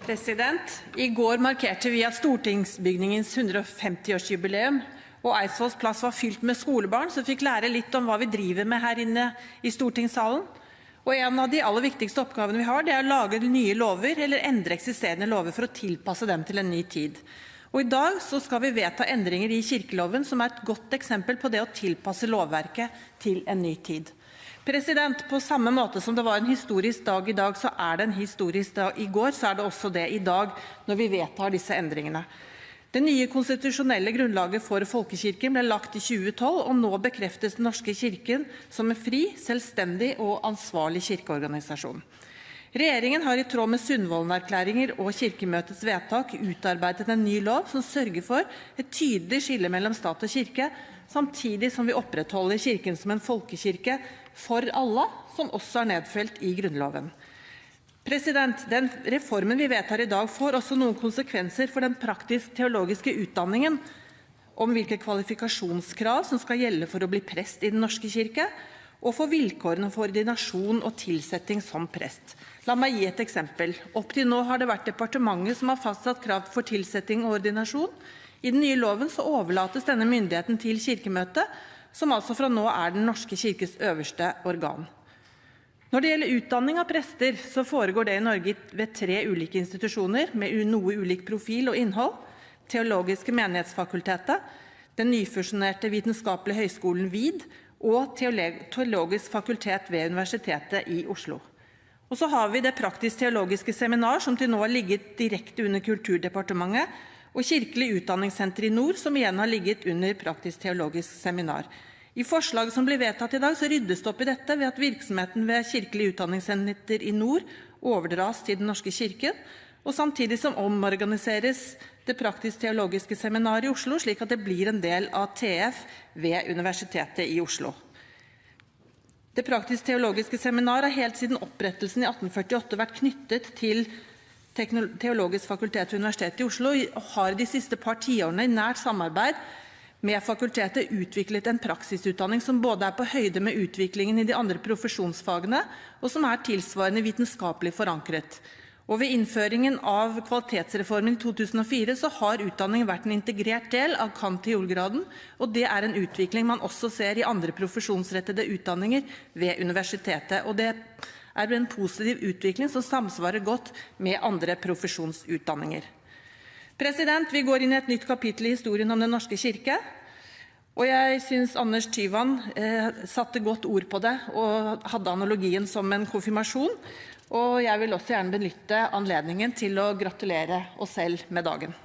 I går markerte vi at stortingsbygningens 150-årsjubileum, og Eidsvolls plass var fylt med skolebarn som fikk lære litt om hva vi driver med her inne i stortingssalen. Og en av de aller viktigste oppgavene vi har, det er å lage nye lover eller endre eksisterende lover for å tilpasse dem til en ny tid. Og i dag så skal vi vedta endringer i kirkeloven som er et godt eksempel på det å tilpasse lovverket til en ny tid. På samme måte som det var en historisk dag i dag, så er det en historisk dag i går, så er det også det i dag når vi vedtar disse endringene. Det nye konstitusjonelle grunnlaget for folkekirken ble lagt i 2012, og nå bekreftes den norske kirken som en fri, selvstendig og ansvarlig kirkeorganisasjon. Regjeringen har i tråd med Sundvolden-erklæringer og kirkemøtets vedtak utarbeidet en ny lov som sørger for et tydelig skille mellom stat og kirke, samtidig som vi opprettholder kirken som en folkekirke for alle, som også er nedfelt i grunnloven. Den reformen vi vedtar i dag får også noen konsekvenser for den praktisk-teologiske utdanningen om hvilke kvalifikasjonskrav som skal gjelde for å bli prest i den norske kirke, og for vilkårene for ordinasjon og tilsetting som prest. La meg gi et eksempel. Opp til nå har det vært departementet som har fastsatt krav for tilsetting og ordinasjon. I den nye loven så overlates denne myndigheten til kirkemøtet, som altså fra nå er den norske kirkes øverste organ. Når det gjelder utdanning av prester, så foregår det i Norge ved 3 ulike institusjoner med noe ulik profil og innhold: Teologiske menighetsfakultetet, den nyfusjonerte vitenskapelige høyskolen VID og Teologisk fakultet ved Universitetet i Oslo. Og så har vi det praktisk-teologiske seminar, som til nå har ligget direkte under Kulturdepartementet, og Kirkelig utdanningssenter i nord, som igjen har ligget under praktisk-teologisk seminar. I forslaget som blir vedtatt i dag, så ryddes det opp i dette ved at virksomheten ved Kirkelig utdanningssenter i nord overdras til den norske kirken, og samtidig som omorganiseres det praktisk-teologiske seminaret i Oslo, slik at det blir en del av TF ved Universitetet i Oslo. Det praktisk-teologiske seminaret har helt siden opprettelsen i 1848 vært knyttet til Teologisk fakultet ved Universitetet i Oslo, og har de siste par tiårene i nært samarbeid med fakultetet utviklet en praksisutdanning som både er på høyde med utviklingen i de andre profesjonsfagene, og som er tilsvarende vitenskapelig forankret. Og ved innføringen av kvalitetsreformen i 2004 så har utdanningen vært en integrert del av kand.theol.-graden, og det er en utvikling man også ser i andre profesjonsrettede utdanninger ved universitetet, og det er en positiv utvikling som samsvarer godt med andre profesjonsutdanninger. Vi går inn i et nytt kapittel i historien om den norske kirke, og jeg synes Anders Tyvand satte godt ord på det og hadde analogien som en konfirmasjon, og jeg vil også gjerne benytte anledningen til å gratulere oss selv med dagen.